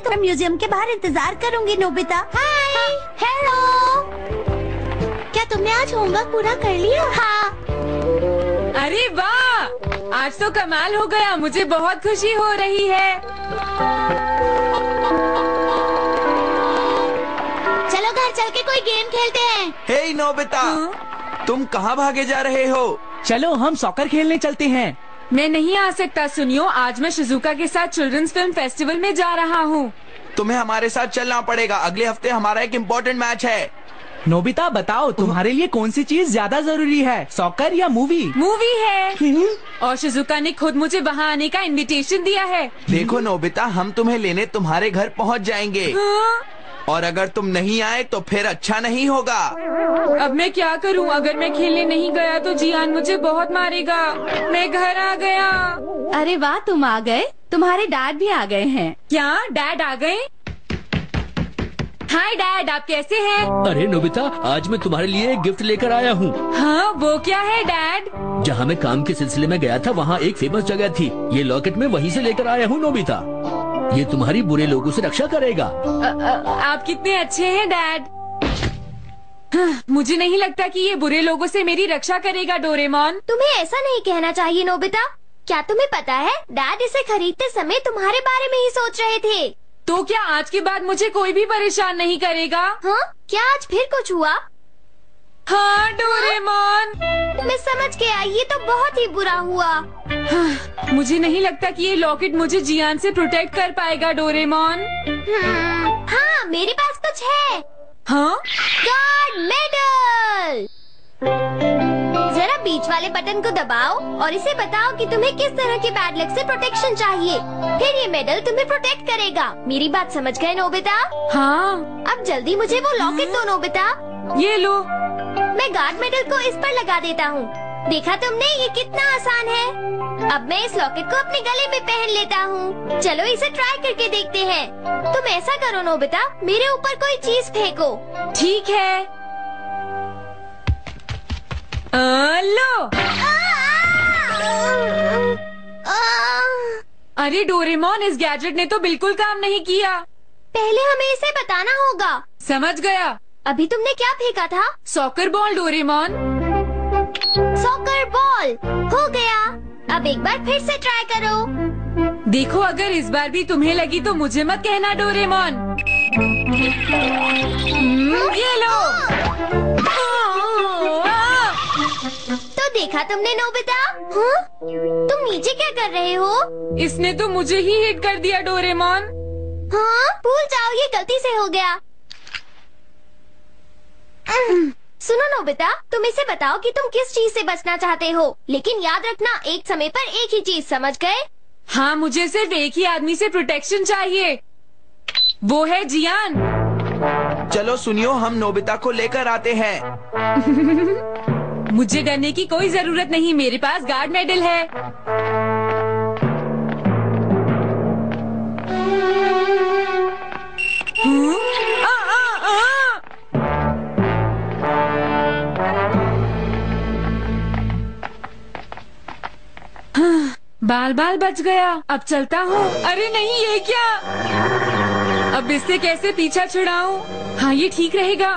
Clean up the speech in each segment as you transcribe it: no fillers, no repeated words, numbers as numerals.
तो मैं म्यूजियम के बाहर इंतजार करूंगी नोबिता। हाय। हेलो। क्या तुमने आज होमवर्क पूरा कर लिया? हाँ। अरे वाह, आज तो कमाल हो गया। मुझे बहुत खुशी हो रही है। चलो घर चल के कोई गेम खेलते हैं। हे नोबिता, तुम कहाँ भागे जा रहे हो? चलो हम सॉकर खेलने चलते हैं। मैं नहीं आ सकता सुनियो, आज मैं शिजुका के साथ चिल्ड्रंस फिल्म फेस्टिवल में जा रहा हूँ। तुम्हें हमारे साथ चलना पड़ेगा। अगले हफ्ते हमारा एक इम्पोर्टेंट मैच है। नोबिता बताओ, तुम्हारे लिए कौन सी चीज ज्यादा जरूरी है, सॉकर या मूवी? मूवी है। और शिजुका ने खुद मुझे वहाँ आने का इनविटेशन दिया है। देखो नोबिता, हम तुम्हें लेने तुम्हारे घर पहुँच जाएंगे। और अगर तुम नहीं आए तो फिर अच्छा नहीं होगा। अब मैं क्या करूं? अगर मैं खेलने नहीं गया तो जियान मुझे बहुत मारेगा। मैं घर आ गया। अरे वाह, तुम आ गए। तुम्हारे डैड भी आ गए हैं। क्या डैड आ गए? हाय डैड, आप कैसे हैं? अरे नोबिता, आज मैं तुम्हारे लिए एक गिफ्ट लेकर आया हूँ। हाँ, वो क्या है डैड? जहाँ मैं काम के सिलसिले में गया था वहाँ एक फेमस जगह थी। ये लॉकेट मैं वहीं से लेकर आया हूँ नोबिता। ये तुम्हारी बुरे लोगों से रक्षा करेगा। आप कितने अच्छे हैं डैड। मुझे नहीं लगता कि ये बुरे लोगों से मेरी रक्षा करेगा डोरेमोन। तुम्हें ऐसा नहीं कहना चाहिए नोबिता। क्या तुम्हें पता है, डैड इसे खरीदते समय तुम्हारे बारे में ही सोच रहे थे। तो क्या आज के बाद मुझे कोई भी परेशान नहीं करेगा? हाँ, क्या आज फिर कुछ हुआ? हाँ डोरेमोन। मैं समझ गया, ये तो बहुत ही बुरा हुआ। मुझे नहीं लगता कि ये लॉकेट मुझे जियान से प्रोटेक्ट कर पाएगा डोरेमोन। हाँ, मेरे पास कुछ है। हाँ? Guard medal. जरा बीच वाले बटन को दबाओ और इसे बताओ कि तुम्हें किस तरह के बैड लक से प्रोटेक्शन चाहिए। फिर ये मेडल तुम्हें प्रोटेक्ट करेगा। मेरी बात समझ गए नोबिता? हाँ। अब जल्दी मुझे वो लॉकेट दो नोबिता। ये लो। मैं गार्ड मेडल को इस पर लगा देता हूँ। देखा तुमने, ये कितना आसान है। अब मैं इस लॉकेट को अपने गले में पहन लेता हूँ। चलो इसे ट्राई करके देखते हैं। तुम ऐसा करो नोबिता, मेरे ऊपर कोई चीज फेंको। ठीक है। लो। अरे डोरेमोन, इस गैजेट ने तो बिल्कुल काम नहीं किया। पहले हमें इसे बताना होगा। समझ गया। अभी तुमने क्या फेंका था? Soccer ball Doraemon. Soccer ball हो गया। अब एक बार फिर से ट्राई करो। देखो, अगर इस बार भी तुम्हें लगी तो मुझे मत कहना डोरेमोन। ये लो। तो देखा तुमने नोबिता? हाँ? तुम नीचे क्या कर रहे हो? इसने तो मुझे ही हिट कर दिया डोरेमोन। हाँ, भूल जाओ, ये गलती से हो गया। सुनो नोबिता, तुम इसे बताओ कि तुम किस चीज से बचना चाहते हो। लेकिन याद रखना, एक समय पर एक ही चीज, समझ गए? हाँ, मुझे सिर्फ एक ही आदमी से प्रोटेक्शन चाहिए। वो है जियान। चलो सुनियो, हम नोबिता को लेकर आते हैं। मुझे डरने की कोई जरूरत नहीं, मेरे पास गार्ड मेडल है। बाल बाल बच गया। अब चलता हूँ। अरे नहीं, ये क्या? अब इससे कैसे पीछा छुड़ाऊं? हाँ, ये ठीक रहेगा।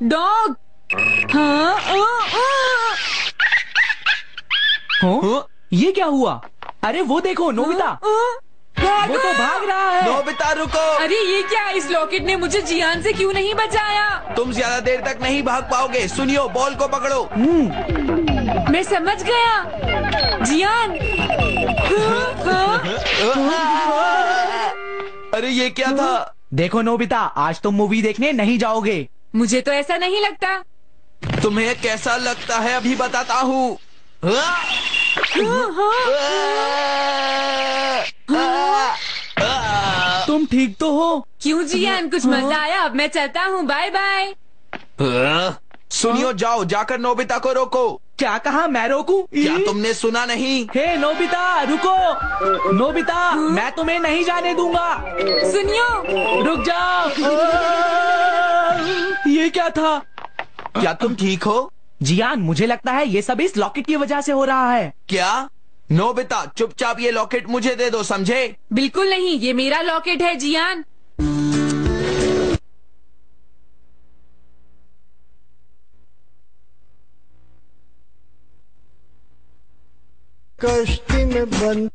डॉग। हाँ, हाँ? ये क्या हुआ? अरे वो देखो नोबिता, वो तो भाग रहा है। नोबिता रुको। अरे ये क्या? इस लॉकेट ने मुझे जियान से क्यों नहीं बचाया? तुम ज्यादा देर तक नहीं भाग पाओगे। सुनियो, बॉल को पकड़ो। मैं समझ गया। जियान। अरे ये क्या था? देखो नोबिता, आज तुम मूवी देखने नहीं जाओगे। मुझे तो ऐसा नहीं लगता। तुम्हें कैसा लगता है अभी बताता हूँ। तुम ठीक तो हो? क्यों जियान, कुछ मजा आया? अब मैं चलता हूँ, बाय बाय। सुनियो, जाओ, जाकर नोबिता को रोको। क्या कहा? मैं रोकूं? क्या तुमने सुना नहीं? हे नोबिता, रुको। नोबिता, मैं तुम्हें नहीं जाने दूंगा। सुनियो, रुक जाओ। ये क्या था? क्या तुम ठीक हो? जियान, मुझे लगता है ये सब इस लॉकेट की वजह से हो रहा है। क्या? नोबिता चुपचाप ये लॉकेट मुझे दे दो, समझे? बिल्कुल नहीं, ये मेरा लॉकेट है जियान। कश्ती में बंद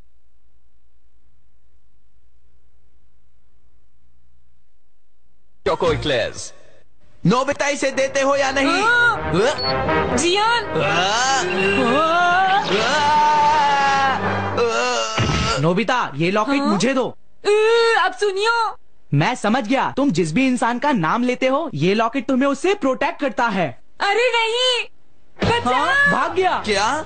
चोको इक्लेयर्स। नोबिता इसे देते हो या नहीं? जियान। नोबिता ये लॉकेट मुझे दो। अब सुनियो, मैं समझ गया, तुम जिस भी इंसान का नाम लेते हो ये लॉकेट तुम्हें उससे प्रोटेक्ट करता है। अरे नहीं, बचाओ। भाग गया क्या?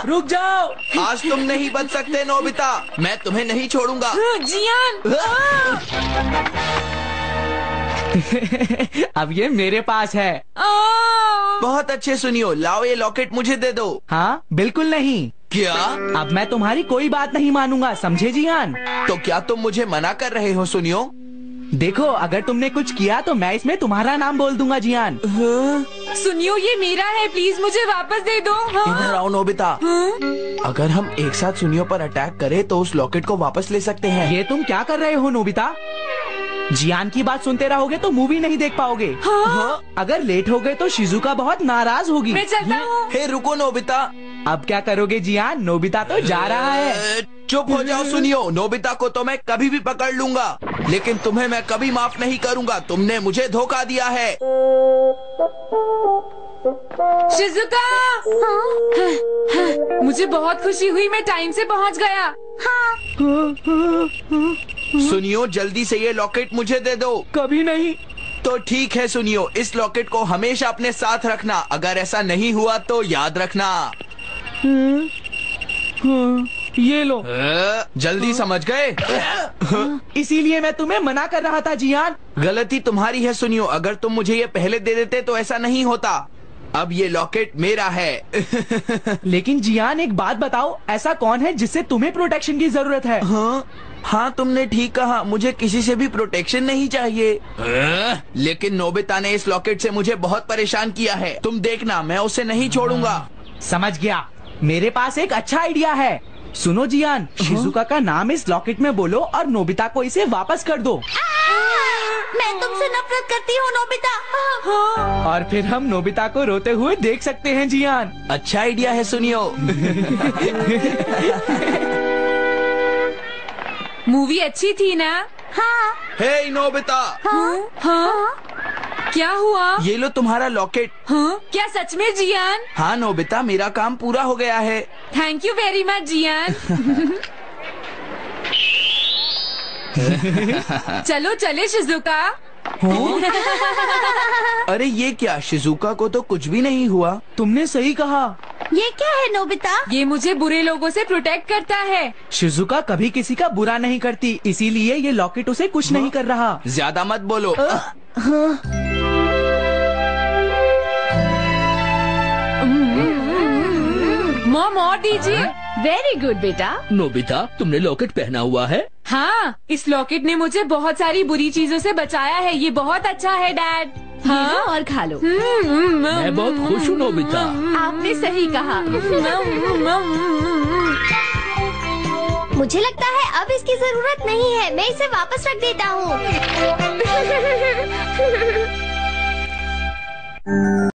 रुक जाओ। आज तुम नहीं बच सकते नोबिता, मैं तुम्हें नहीं छोड़ूंगा। जियान। अब ये मेरे पास है। बहुत अच्छे, सुनियो, लाओ ये लॉकेट मुझे दे दो। हाँ बिल्कुल नहीं। क्या? अब मैं तुम्हारी कोई बात नहीं मानूंगा, समझे जियान? तो क्या तुम मुझे मना कर रहे हो? सुनियो, देखो अगर तुमने कुछ किया तो मैं इसमें तुम्हारा नाम बोल दूंगा जियान। सुनियो, ये मेरा है, प्लीज मुझे वापस दे दो। इधर आओ नोबिता। अगर हम एक साथ सुनियो पर अटैक करें तो उस लॉकेट को वापस ले सकते हैं। ये तुम क्या कर रहे हो नोबिता? जियान की बात सुनते रहोगे तो मूवी नहीं देख पाओगे। अगर लेट हो गए तो शिजुका बहुत नाराज होगी। मैं चलता हूँ। हे रुको नोबिता। अब क्या करोगे जियान? नोबिता तो जा रहा है। चुप हो जाओ। सुनियो, नोबिता को तो मैं कभी भी पकड़ लूंगा, लेकिन तुम्हें मैं कभी माफ नहीं करूंगा। तुमने मुझे धोखा दिया है। शिजुका। मुझे बहुत खुशी हुई, मैं टाइम से पहुंच गया। सुनियो, जल्दी से ये लॉकेट मुझे दे दो। कभी नहीं। तो ठीक है सुनियो, इस लॉकेट को हमेशा अपने साथ रखना। अगर ऐसा नहीं हुआ तो याद रखना। ये लो। जल्दी समझ गए? इसीलिए मैं तुम्हें मना कर रहा था जियान। गलती तुम्हारी है सुनियो, अगर तुम मुझे ये पहले दे देते तो ऐसा नहीं होता। अब ये लॉकेट मेरा है। लेकिन जियान एक बात बताओ, ऐसा कौन है जिससे तुम्हें प्रोटेक्शन की जरूरत है? हाँ तुमने ठीक कहा, मुझे किसी से भी प्रोटेक्शन नहीं चाहिए। लेकिन नोबिता ने इस लॉकेट से मुझे बहुत परेशान किया है। तुम देखना, मैं उसे नहीं छोड़ूंगा। समझ गया, मेरे पास एक अच्छा आइडिया है। सुनो जियान, शिजुका का नाम इस लॉकेट में बोलो और नोबिता को इसे वापस कर दो। मैं तुमसे नफरत करती हूँ नोबिता। और फिर हम नोबिता को रोते हुए देख सकते हैं जियान। अच्छा आइडिया है सुनियो। मूवी अच्छी थी ना? हाँ। हे नोबिता। हाँ? क्या हुआ? ये लो तुम्हारा लॉकेट। हाँ? क्या सच में जियान? हाँ नोबिता, मेरा काम पूरा हो गया है। थैंक यू वेरी मच जियान। चलो चले शिजुका। अरे ये क्या, शिजुका को तो कुछ भी नहीं हुआ। तुमने सही कहा। ये क्या है नोबिता? ये मुझे बुरे लोगों से प्रोटेक्ट करता है। शिजुका कभी किसी का बुरा नहीं करती, इसीलिए ये लॉकेट उसे कुछ नहीं कर रहा। ज्यादा मत बोलो। मॉम और दीजिए। वेरी गुड बेटा। नोबिता, तुमने लॉकेट पहना हुआ है? हाँ, इस लॉकेट ने मुझे बहुत सारी बुरी चीजों से बचाया है। ये बहुत अच्छा है डैड। हाँ और खा लो। मैं बहुत खुश हूँ नोबिता। आपने सही कहा। मुझे लगता है अब इसकी जरूरत नहीं है, मैं इसे वापस रख देता हूँ।